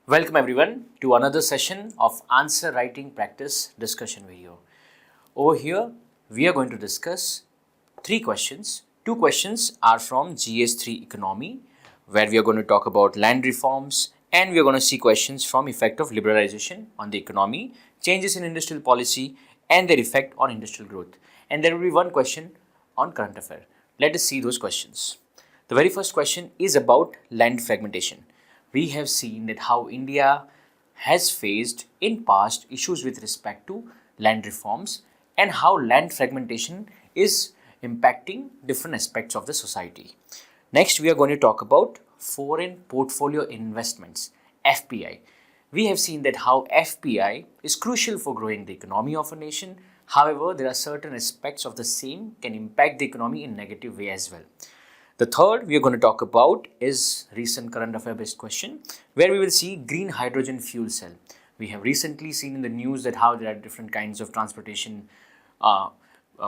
Welcome everyone to another session of answer writing practice discussion video. Over here, we are going to discuss three questions. Two questions are from GS3 Economy, where we are going to talk about land reforms, and we are going to see questions from effect of liberalization on the economy, changes in industrial policy, and their effect on industrial growth. And there will be one question on current affair. Let us see those questions. The very first question is about land fragmentation. We have seen that how India has faced in past issues with respect to land reforms and how land fragmentation is impacting different aspects of the society. Next, we are going to talk about foreign portfolio investments, FPI. We have seen that how FPI is crucial for growing the economy of a nation. However, there are certain aspects of the same can impact the economy in negative way as well. The third we are going to talk about is recent current affair based question, where we will see green hydrogen fuel cell. We have recently seen in the news that how there are different kinds of transportation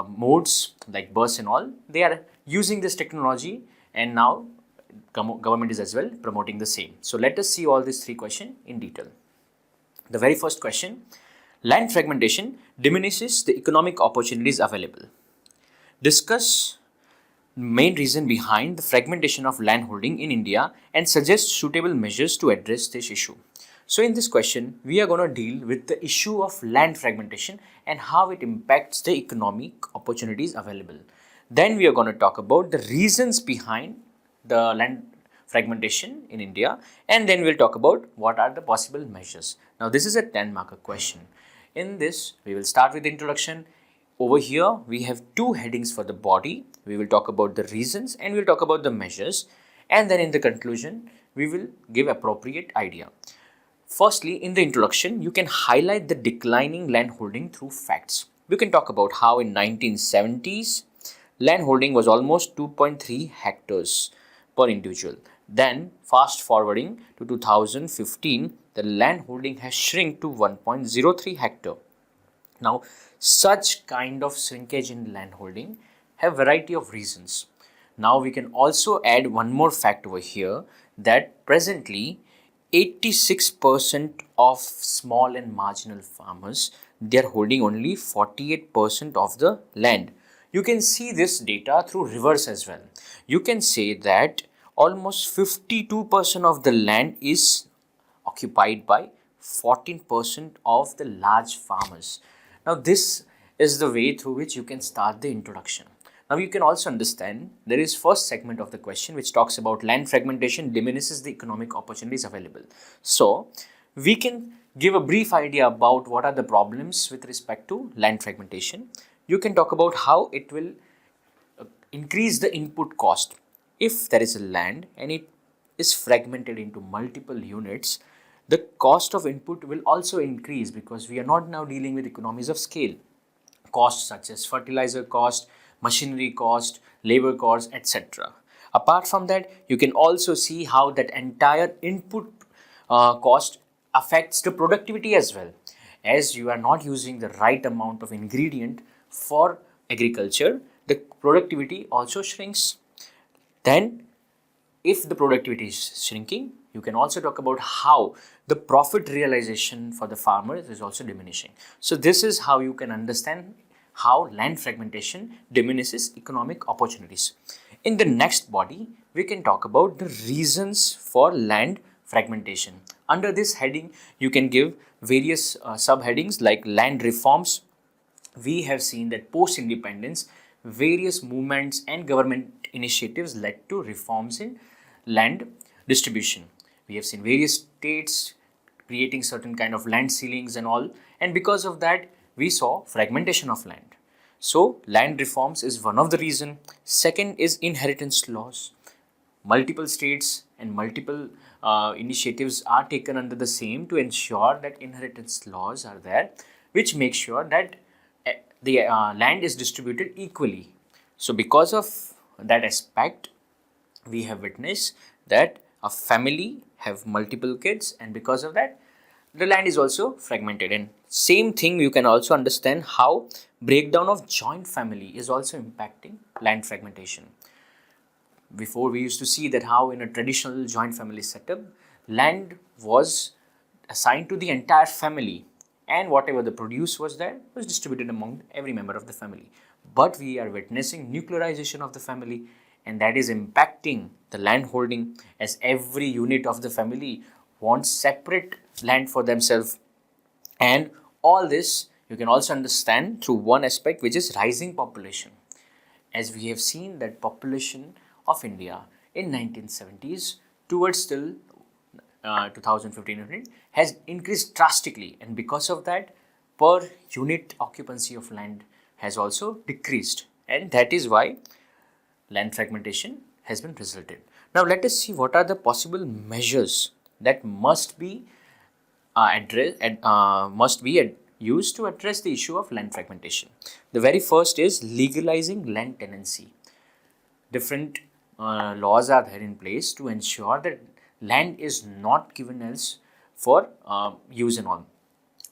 modes like bus and all. They are using this technology, and now government is as well promoting the same. So let us see all these three questions in detail. The very first question: land fragmentation diminishes the economic opportunities available. Discuss main reason behind the fragmentation of land holding in India and suggest suitable measures to address this issue. So in this question, we are going to deal with the issue of land fragmentation and how it impacts the economic opportunities available. Then we are going to talk about the reasons behind the land fragmentation in India, and then we'll talk about what are the possible measures. Now this is a 10-marker question. In this, we will start with the introduction. Over here, we have two headings for the body. We will talk about the reasons and we'll talk about the measures. And then in the conclusion, we will give appropriate idea. Firstly, in the introduction, you can highlight the declining land holding through facts. We can talk about how in 1970s, land holding was almost 2.3 hectares per individual. Then, fast forwarding to 2015, the land holding has shrunk to 1.03 hectare. Now, such kind of shrinkage in land holding have variety of reasons. Now, we can also add one more fact over here that presently 86% of small and marginal farmers, they are holding only 48% of the land. You can see this data through reverse as well. You can say that almost 52% of the land is occupied by 14% of the large farmers. Now, this is the way through which you can start the introduction. Now, you can also understand there is first segment of the question which talks about land fragmentation diminishes the economic opportunities available. So, we can give a brief idea about what are the problems with respect to land fragmentation. You can talk about how it will increase the input cost. If there is a land and it is fragmented into multiple units, the cost of input will also increase because we are not now dealing with economies of scale. Costs such as fertilizer cost, machinery cost, labor cost, etc. Apart from that, you can also see how that entire input cost affects the productivity as well. As you are not using the right amount of ingredient for agriculture, the productivity also shrinks. Then, if the productivity is shrinking, you can also talk about how the profit realization for the farmers is also diminishing. So this is how you can understand how land fragmentation diminishes economic opportunities. In the next body, we can talk about the reasons for land fragmentation. Under this heading, you can give various subheadings like land reforms. We have seen that post-independence, various movements and government initiatives led to reforms in land distribution. We have seen various states creating certain kind of land ceilings and all, and because of that we saw fragmentation of land. So land reforms is one of the reason. Second is inheritance laws. Multiple states and multiple initiatives are taken under the same to ensure that inheritance laws are there, which make sure that the land is distributed equally. So because of that aspect, we have witnessed that a family have multiple kids, and because of that the land is also fragmented. And same thing you can also understand how breakdown of joint family is also impacting land fragmentation. Before, we used to see that how in a traditional joint family setup, land was assigned to the entire family, and whatever the produce was there was distributed among every member of the family. But we are witnessing nuclearization of the family, and that is impacting the land holding, as every unit of the family wants separate land for themselves. And all this you can also understand through one aspect, which is rising population. As we have seen that population of India in 1970s towards till 2015 has increased drastically, and because of that, per unit occupancy of land has also decreased, and that is why land fragmentation has been resulted. Now let us see what are the possible measures that must be used to address the issue of land fragmentation. The very first is legalizing land tenancy. Different laws are there in place to ensure that land is not given as for use and all.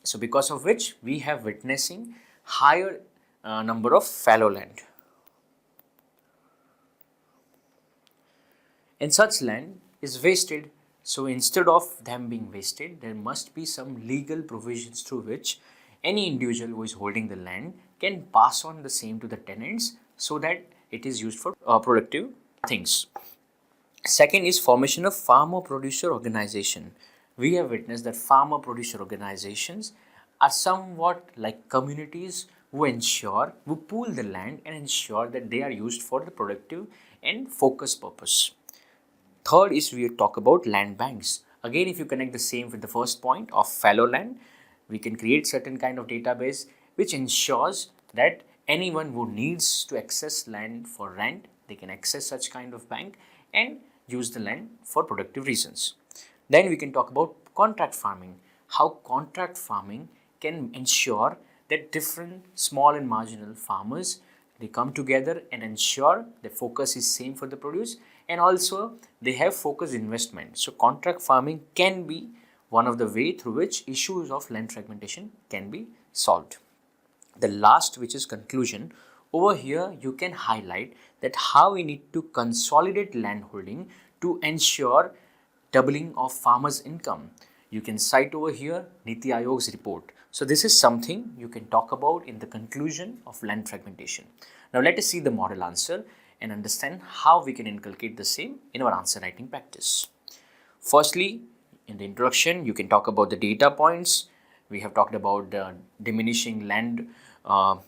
So because of which we have witnessing higher number of fallow land. And such land is wasted. So instead of them being wasted, there must be some legal provisions through which any individual who is holding the land can pass on the same to the tenants, so that it is used for productive things. Second is formation of farmer producer organization. We have witnessed that farmer producer organizations are somewhat like communities who pool the land and ensure that they are used for the productive and focused purpose. Third is we talk about land banks. Again, if you connect the same with the first point of fallow land, we can create certain kind of database which ensures that anyone who needs to access land for rent, they can access such kind of bank and use the land for productive reasons. Then we can talk about contract farming. How contract farming can ensure that different small and marginal farmers, they come together and ensure the focus is same for the produce, and also they have focused investment. So contract farming can be one of the way through which issues of land fragmentation can be solved. The last, which is conclusion, over here you can highlight that how we need to consolidate land holding to ensure doubling of farmers' income. You can cite over here Niti Aayog's report. So this is something you can talk about in the conclusion of land fragmentation. Now let us see the model answer and understand how we can inculcate the same in our answer writing practice. Firstly, in the introduction, you can talk about the data points. We have talked about diminishing land, land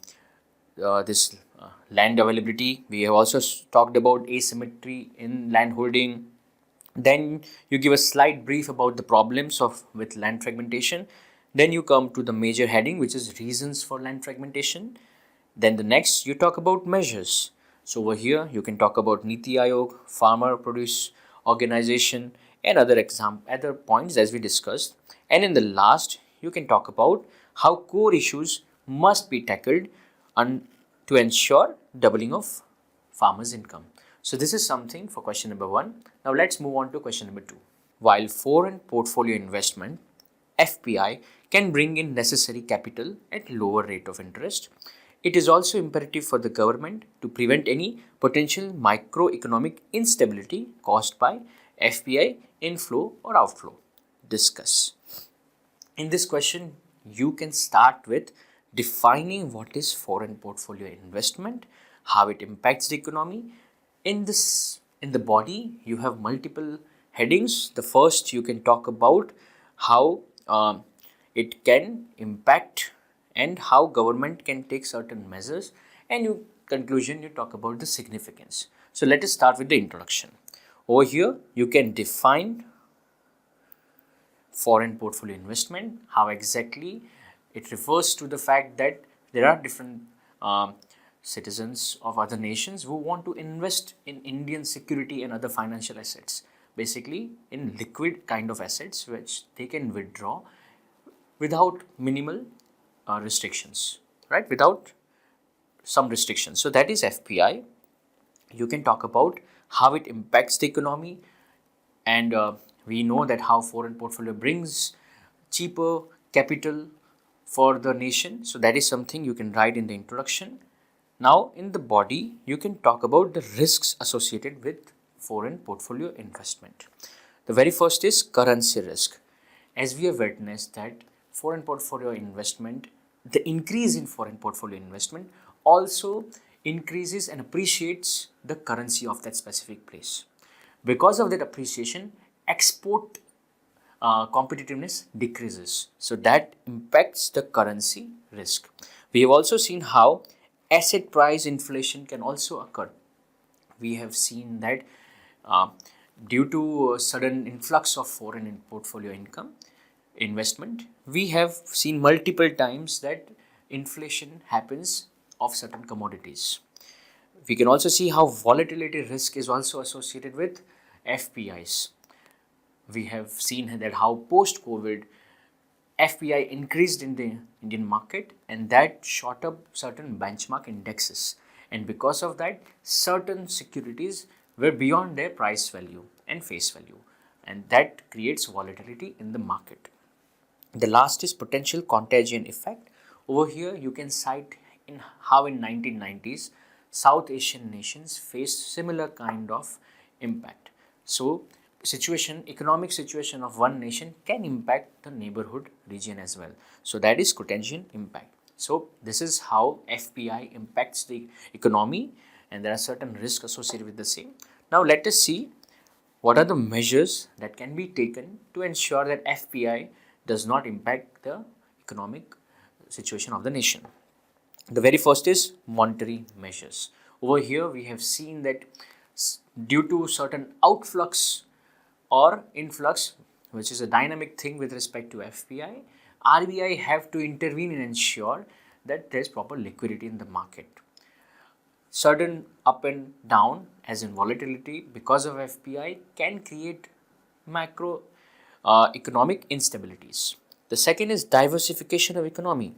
availability. We have also talked about asymmetry in land holding. Then you give a slight brief about the problems with land fragmentation. Then you come to the major heading, which is reasons for land fragmentation. Then the next, you talk about measures. So over here, you can talk about Niti Aayog, farmer produce organization, and other points as we discussed. And in the last, you can talk about how core issues must be tackled to ensure doubling of farmers' income. So this is something for question number 1. Now let's move on to question number 2. While foreign portfolio investment, FPI, can bring in necessary capital at lower rate of interest, it is also imperative for the government to prevent any potential microeconomic instability caused by FPI inflow or outflow. Discuss. In this question, you can start with defining what is foreign portfolio investment, how it impacts the economy. In the body, you have multiple headings. The first, you can talk about how it can impact and how government can take certain measures, and conclusion you talk about the significance. So let us start with the introduction. Over here you can define foreign portfolio investment, how exactly it refers to the fact that there are different citizens of other nations who want to invest in Indian security and other financial assets, basically in liquid kind of assets which they can withdraw without minimal restrictions, right? Without some restrictions. So that is FPI. You can talk about how it impacts the economy, and we know that how foreign portfolio brings cheaper capital for the nation. So that is something you can write in the introduction. Now in the body, you can talk about the risks associated with foreign portfolio investment. The very first is currency risk. As we have witnessed that foreign portfolio investment, the increase in foreign portfolio investment also increases and appreciates the currency of that specific place. Because of that appreciation, export competitiveness decreases. So that impacts the currency risk. We have also seen how asset price inflation can also occur. We have seen that uh, due to a sudden influx of foreign portfolio income investment, we have seen multiple times that inflation happens of certain commodities. We can also see how volatility risk is also associated with FPIs. We have seen that how post-COVID FPI increased in the Indian market, and that shot up certain benchmark indexes, and because of that certain securities were beyond their price value and face value, and that creates volatility in the market. The last is potential contagion effect. Over here you can cite in how in 1990s South Asian nations faced similar kind of impact. So economic situation of one nation can impact the neighborhood region as well. So that is contagion impact. So this is how FPI impacts the economy, and there are certain risks associated with the same. Now let us see what are the measures that can be taken to ensure that FPI does not impact the economic situation of the nation. The very first is monetary measures. Over here we have seen that due to certain outflux or influx, which is a dynamic thing with respect to FPI, RBI have to intervene and ensure that there is proper liquidity in the market. Certain up and down, as in volatility because of FPI, can create macro economic instabilities. The second is diversification of economy.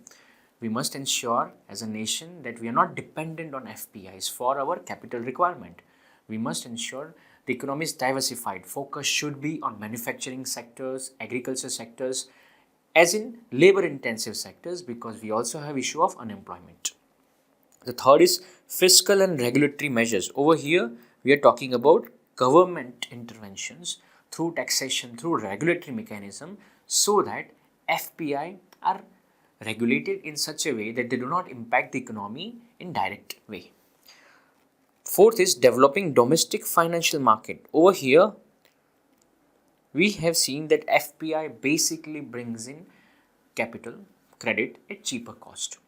We must ensure as a nation that we are not dependent on FPIs for our capital requirement. We must ensure the economy is diversified. Focus should be on manufacturing sectors, agriculture sectors, as in labor intensive sectors, because we also have issue of unemployment. The third is fiscal and regulatory measures. Over here we are talking about government interventions through taxation, through regulatory mechanism, so that FPI are regulated in such a way that they do not impact the economy in direct way. Fourth is developing domestic financial market. Over here we have seen that FPI basically brings in capital, credit at cheaper cost.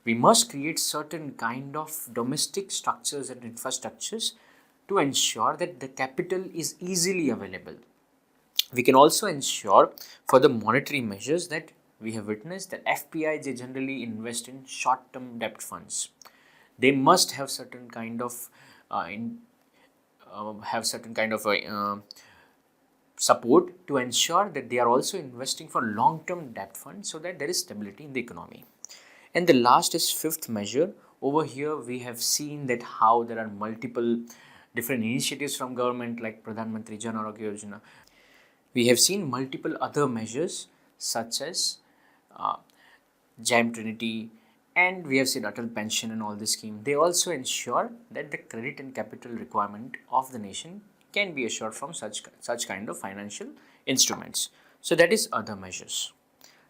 We must create certain kind of domestic structures and infrastructures to ensure that the capital is easily available. We can also ensure for the monetary measures that we have witnessed that FPI they generally invest in short-term debt funds. They must have certain kind of support to ensure that they are also investing for long-term debt funds, so that there is stability in the economy. And the last is fifth measure. Over here we have seen that how there are multiple different initiatives from government like Pradhan Mantri Jan Arogya Yojana. We have seen multiple other measures such as JAM Trinity, and we have seen Atal Pension and all this scheme. They also ensure that the credit and capital requirement of the nation can be assured from such kind of financial instruments. So that is other measures.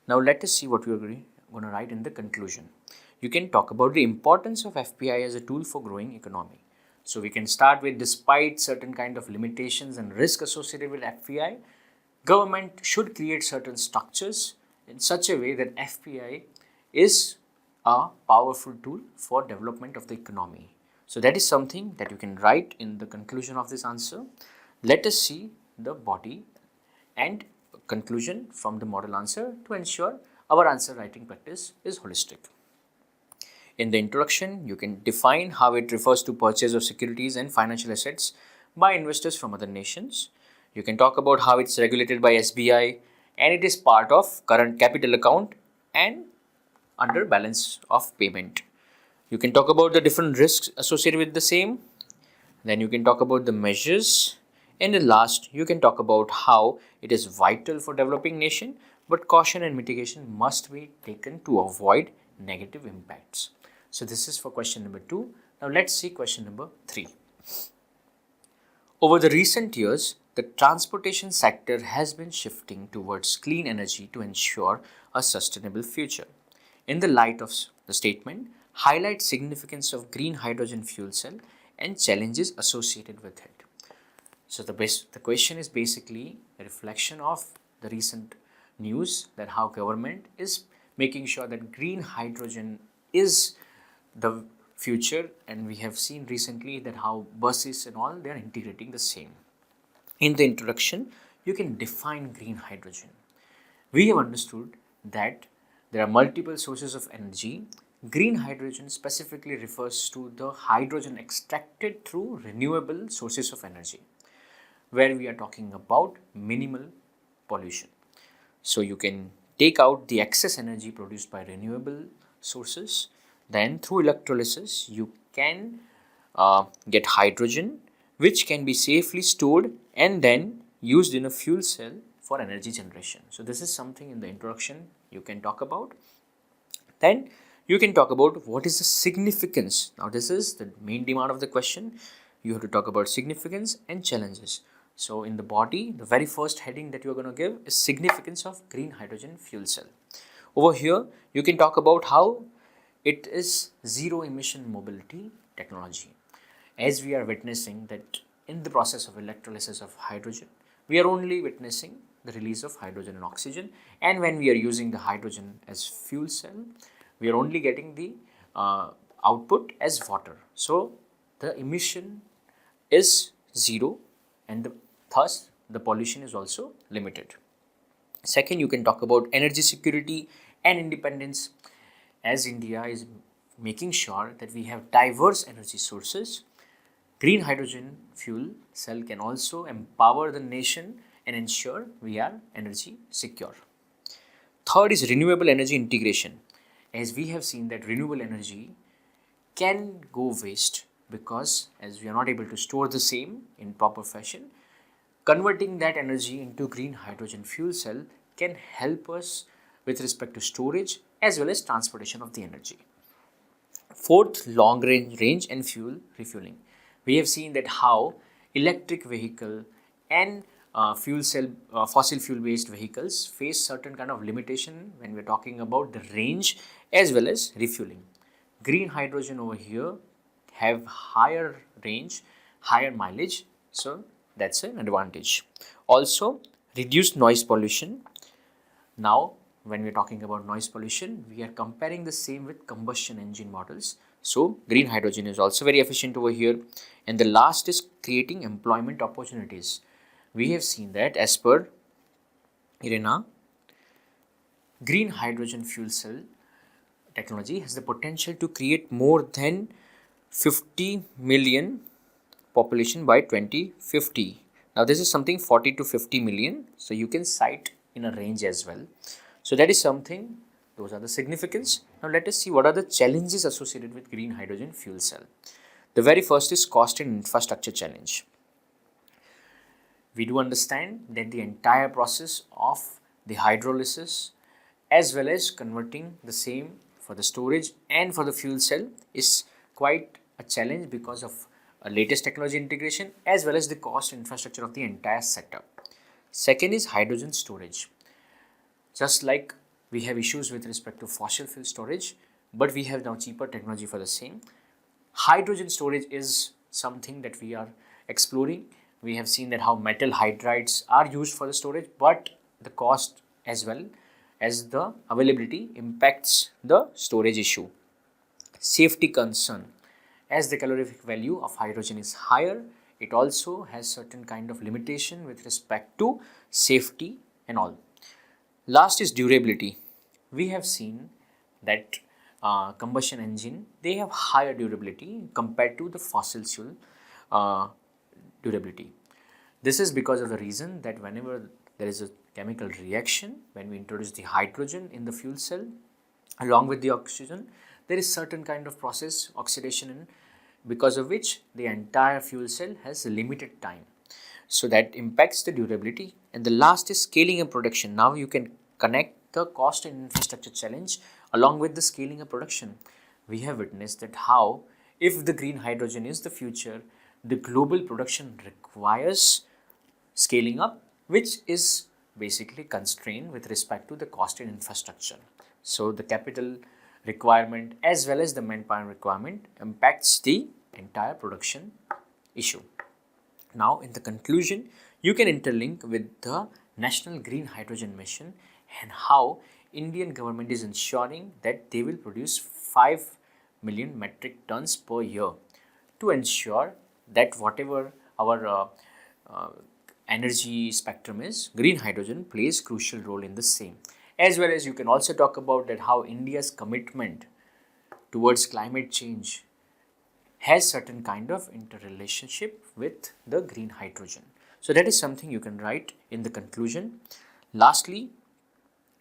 Now let us see what we are going to write in the conclusion. You can talk about the importance of FPI as a tool for growing economy. So we can start with, despite certain kind of limitations and risk associated with FPI, government should create certain structures in such a way that FPI is a powerful tool for development of the economy. So that is something that you can write in the conclusion of this answer. Let us see the body and conclusion from the model answer to ensure our answer writing practice is holistic. In the introduction, you can define how it refers to purchase of securities and financial assets by investors from other nations. You can talk about how it's regulated by SBI and it is part of current capital account and under balance of payment. You can talk about the different risks associated with the same. Then you can talk about the measures. And the last, you can talk about how it is vital for developing nation but caution and mitigation must be taken to avoid negative impacts. So this is for question number 2. Now let's see question number 3. Over the recent years, the transportation sector has been shifting towards clean energy to ensure a sustainable future. In the light of the statement, highlight significance of green hydrogen fuel cell and challenges associated with it. So the question is basically a reflection of the recent news that how government is making sure that green hydrogen is the future, and we have seen recently that how buses and all they are integrating the same. In the introduction, you can define green hydrogen. We have understood that there are multiple sources of energy. Green hydrogen specifically refers to the hydrogen extracted through renewable sources of energy, where we are talking about minimal pollution. So you can take out the excess energy produced by renewable sources. Then through electrolysis, you can get hydrogen, which can be safely stored and then used in a fuel cell for energy generation. So this is something in the introduction you can talk about. Then you can talk about what is the significance. Now this is the main demand of the question. You have to talk about significance and challenges. So in the body, the very first heading that you are going to give is significance of green hydrogen fuel cell. Over here, you can talk about how it is zero emission mobility technology. As we are witnessing that in the process of electrolysis of hydrogen, we are only witnessing the release of hydrogen and oxygen, and when we are using the hydrogen as fuel cell, we are only getting the output as water. So the emission is zero, and thus the pollution is also limited. Second, you can talk about energy security and independence. As India is making sure that we have diverse energy sources, green hydrogen fuel cell can also empower the nation and ensure we are energy secure. Third is renewable energy integration. As we have seen that renewable energy can go waste because as we are not able to store the same in proper fashion, converting that energy into green hydrogen fuel cell can help us with respect to storage as well as transportation of the energy. Fourth, long range and fuel refueling. We have seen that how electric vehicle and fossil fuel based vehicles face certain kind of limitation when we are talking about the range as well as refueling. Green hydrogen over here have higher range, higher mileage, so that's an advantage. Also, reduced noise pollution. Now, when we are talking about noise pollution, we are comparing the same with combustion engine models. So, green hydrogen is also very efficient over here. And the last is creating employment opportunities. We have seen that as per IRENA, green hydrogen fuel cell technology has the potential to create more than 50 million population by 2050. Now this is something 40 to 50 million. So you can cite in a range as well. So that is something, those are the significance. Now let us see what are the challenges associated with green hydrogen fuel cell. The very first is cost and infrastructure challenge. We do understand that the entire process of the hydrolysis as well as converting the same for the storage and for the fuel cell is quite a challenge because of a latest technology integration as well as the cost infrastructure of the entire setup. Second is hydrogen storage. Just like we have issues with respect to fossil fuel storage, but we have now cheaper technology for the same. Hydrogen storage is something that we are exploring. We have seen that how metal hydrides are used for the storage, but the cost as well as the availability impacts the storage issue. Safety concern. As the calorific value of hydrogen is higher, it also has certain kind of limitation with respect to safety and all. Last is durability. We have seen that combustion engine, they have higher durability compared to the fossil fuel durability. This is because of the reason that whenever there is a chemical reaction, when we introduce the hydrogen in the fuel cell along with the oxygen, there is certain kind of process oxidation because of which the entire fuel cell has a limited time. So that impacts the durability. And the last is scaling and production. Now you can connect the cost and infrastructure challenge along with the scaling of production. We have witnessed that how, if the green hydrogen is the future, the global production requires scaling up, which is basically constrained with respect to the cost and infrastructure. So the capital requirement as well as the manpower requirement impacts the entire production issue. Now, in the conclusion, you can interlink with the National Green Hydrogen Mission and how Indian government is ensuring that they will produce 5 million metric tons per year to ensure that whatever our energy spectrum is, green hydrogen plays crucial role in the same. As well as you can also talk about that how India's commitment towards climate change has certain kind of interrelationship with the green hydrogen. So that is something you can write in the conclusion. Lastly,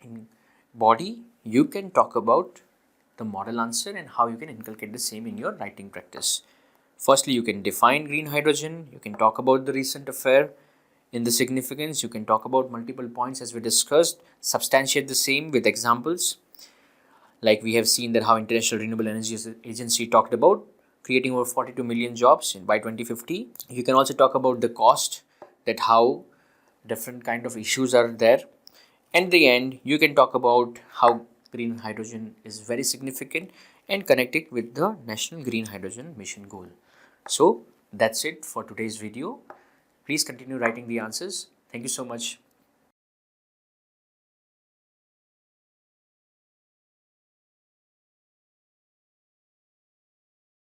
in body, you can talk about the model answer and how you can inculcate the same in your writing practice. Firstly, you can define green hydrogen, you can talk about the recent affair in the significance, you can talk about multiple points as we discussed, substantiate the same with examples. Like we have seen that how International Renewable Energy Agency talked about creating over 42 million jobs by 2050. You can also talk about the cost, that how different kind of issues are there. And the end, you can talk about how green hydrogen is very significant and connect it with the National Green Hydrogen Mission goal. So that's it for today's video. Please continue writing the answers. Thank you so much.